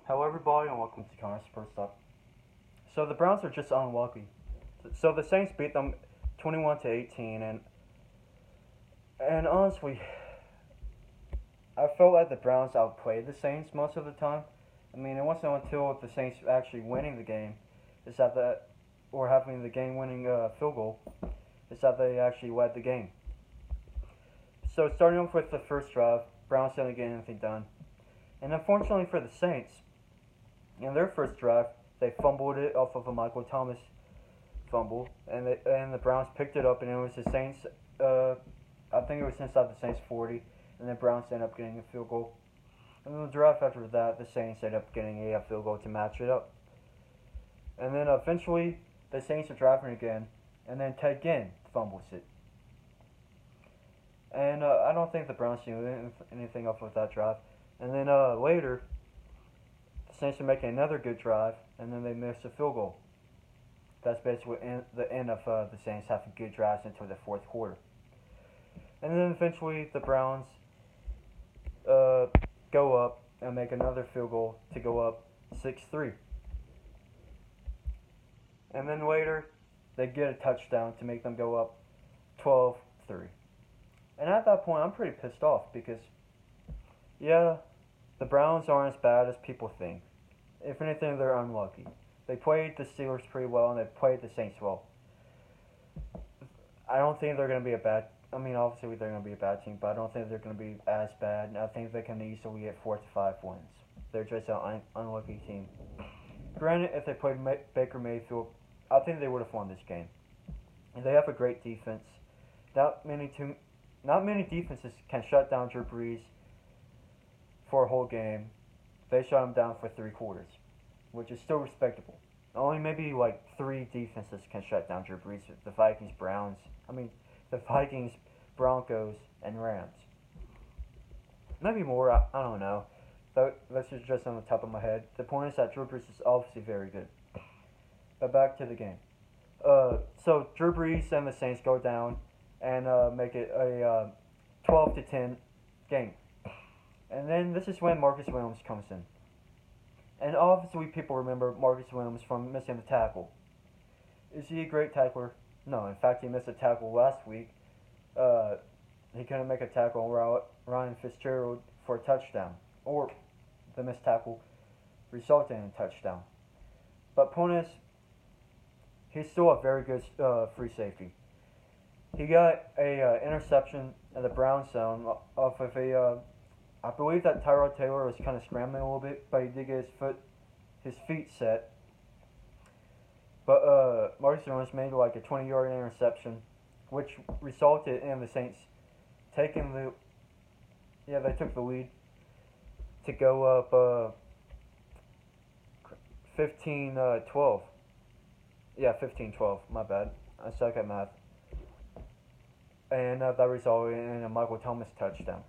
Hello, everybody, and welcome to Connor Sports Talk. So the Browns are just unlucky. So the Saints beat them 21-18, and honestly, I felt like the Browns outplayed the Saints most of the time. I mean, it wasn't until the Saints actually winning the game is that or having the game-winning field goal is that they actually led the game. So starting off with the first drive, Browns didn't get anything done, and unfortunately for the Saints, in their first drive, they fumbled it off of a Michael Thomas fumble, and the Browns picked it up, and it was the Saints. I think it was inside the Saints 40, and the Browns ended up getting a field goal. And then the drive after that, the Saints ended up getting a field goal to match it up. And then eventually, the Saints are driving again, and then Ted Ginn fumbles it. And I don't think the Browns do anything off of that drive. And then later, the Saints are making another good drive, and then they miss a field goal. That's basically the end of the Saints having good drives until the fourth quarter. And then eventually the Browns go up and make another field goal to go up 6-3. And then later, they get a touchdown to make them go up 12-3. And at that point, I'm pretty pissed off because, yeah, the Browns aren't as bad as people think. If anything, they're unlucky. They played the Steelers pretty well, and they played the Saints well. I don't think they're going to be a bad. I mean, obviously they're going to be a bad team, but I don't think they're going to be as bad. And I think they can easily get 4-5 wins. They're just an unlucky team. Granted, if they played Baker Mayfield, I think they would have won this game. And they have a great defense. Not many defenses can shut down Drew Brees for a whole game. They shut him down for 3 quarters, which is still respectable. Only maybe like 3 defenses can shut down Drew Brees: the Vikings, the Vikings, Broncos, and Rams. Maybe more. I don't know. That's just on the top of my head. The point is that Drew Brees is obviously very good. But back to the game. So Drew Brees and the Saints go down and make it a 12-10 game. And then this is when Marcus Williams comes in. And obviously people remember Marcus Williams from missing the tackle. Is he a great tackler? No, in fact he missed a tackle last week. He couldn't make a tackle on Ryan Fitzgerald for a touchdown. Or the missed tackle resulted in a touchdown. But point is, he's still a very good free safety. He got a interception in the Brown zone off of I believe that Tyrod Taylor was kind of scrambling a little bit, but he did get his feet set. But Marcus Jones made like a 20-yard interception, which resulted in the Saints taking they took the lead to go up 15-12. Yeah, 15-12. My bad. I suck at math. And that resulted in a Michael Thomas touchdown.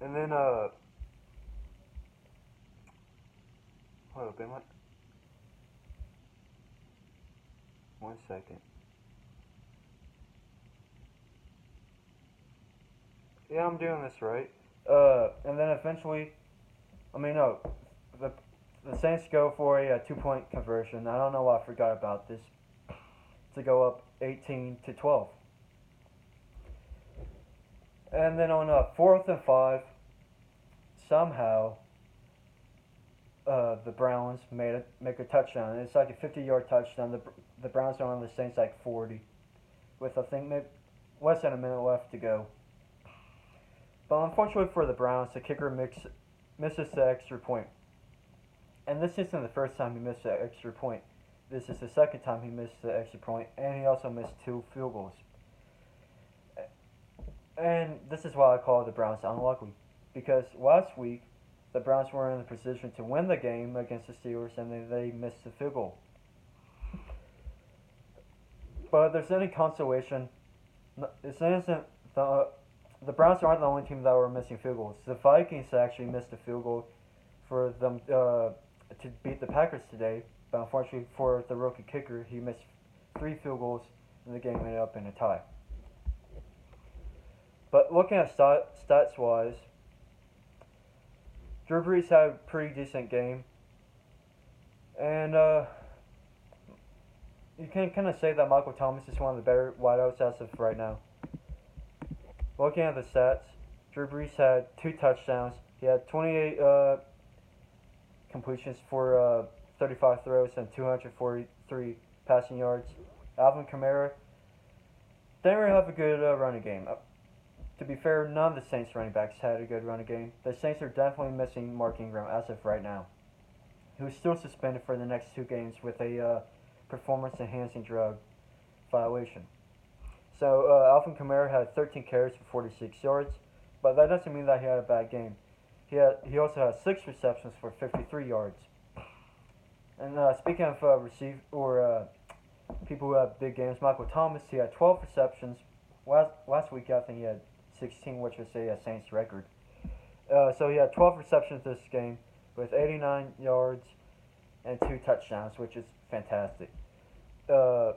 And then, hold up, one second. Yeah, I'm doing this right. And then eventually, no, the Saints go for a 2-point conversion. I don't know why I forgot about this. To go up 18-12. And then on 4th and 5, somehow the Browns make a touchdown. It's like a 50-yard touchdown. The Browns are on the Saints like 40, with I think maybe less than a minute left to go. But unfortunately for the Browns, the kicker misses the extra point. And this isn't the first time he missed the extra point. This is the second time he missed the extra point, and he also missed 2 field goals. And this is why I call the Browns unlucky. Because last week, the Browns were in a position to win the game against the Steelers, and then they missed the field goal. But if there's any consolation, the Browns aren't the only team that were missing field goals. The Vikings actually missed a field goal for them to beat the Packers today. But unfortunately for the rookie kicker, he missed 3 field goals, and the game ended up in a tie. But looking at stats-wise, Drew Brees had a pretty decent game, and you can kind of say that Michael Thomas is one of the better wideouts as of right now. Looking at the stats, Drew Brees had 2 touchdowns. He had 28 completions for 35 throws and 243 passing yards. Alvin Kamara didn't really have a good running game. To be fair, none of the Saints running backs had a good running game. The Saints are definitely missing Mark Ingram as of right now, who's still suspended for the next 2 games with a performance-enhancing drug violation. So Alvin Kamara had 13 carries for 46 yards, but that doesn't mean that he had a bad game. He also had 6 receptions for 53 yards. And speaking of people who have big games, Michael Thomas, he had 12 receptions. Last week I think he had 16, which was a Saints record. So he had 12 receptions this game with 89 yards and 2 touchdowns, which is fantastic. And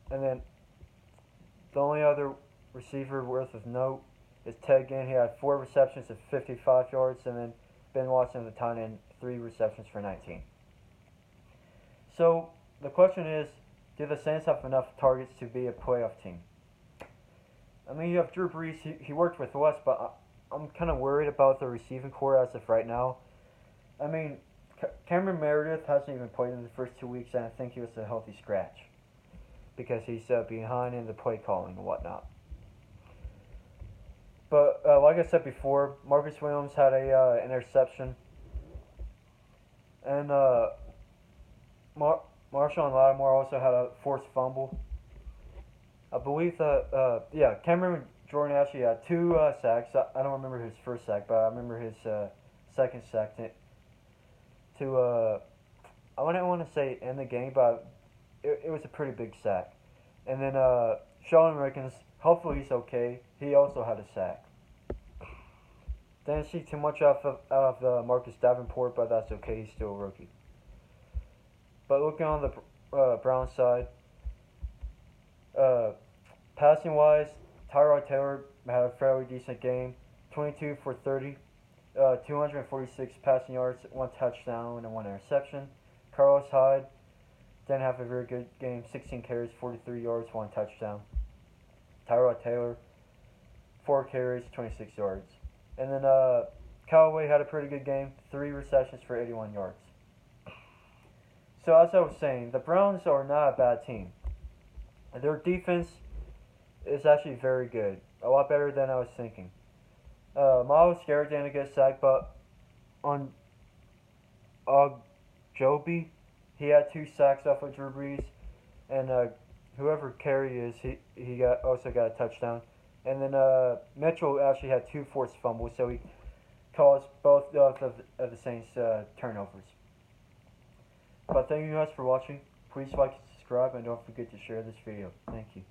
then the only other receiver worth of note is Ted Ginn. He had 4 receptions of 55 yards, and then Ben Watson, the tight end, 3 receptions for 19. So the question is, do the Saints have enough targets to be a playoff team? I mean, you have Drew Brees. He worked with West, but I'm kind of worried about the receiving core as of right now. I mean, Cameron Meredith hasn't even played in the first 2 weeks, and I think he was a healthy scratch because he's behind in the play calling and whatnot. But like I said before, Marcus Williams had a interception, and Marshawn Lattimore also had a forced fumble. I believe that Cameron Jordan actually had 2 sacks. I don't remember his first sack, but I remember his second sack I wouldn't want to say in the game, but it was a pretty big sack. And then Sean Rickens, hopefully he's okay. He also had a sack. Didn't see too much out of Marcus Davenport, but that's okay. He's still a rookie. But looking on the Browns side, passing wise, Tyrod Taylor had a fairly decent game, 22 for 30, 246 passing yards, 1 touchdown and 1 interception. Carlos Hyde didn't have a very good game, 16 carries, 43 yards, 1 touchdown. Tyrod Taylor, 4 carries, 26 yards. And then Callaway had a pretty good game, 3 receptions for 81 yards. So as I was saying, the Browns are not a bad team. Their defense is actually very good, a lot better than I was thinking. Miles Garrett didn't get sacked, but on Joby, he had 2 sacks off of Drew Brees, and whoever Carey is, he also got a touchdown. And then Mitchell actually had 2 forced fumbles, so he caused both of the Saints turnovers. But thank you guys for watching. Please like and subscribe, and don't forget to share this video. Thank you.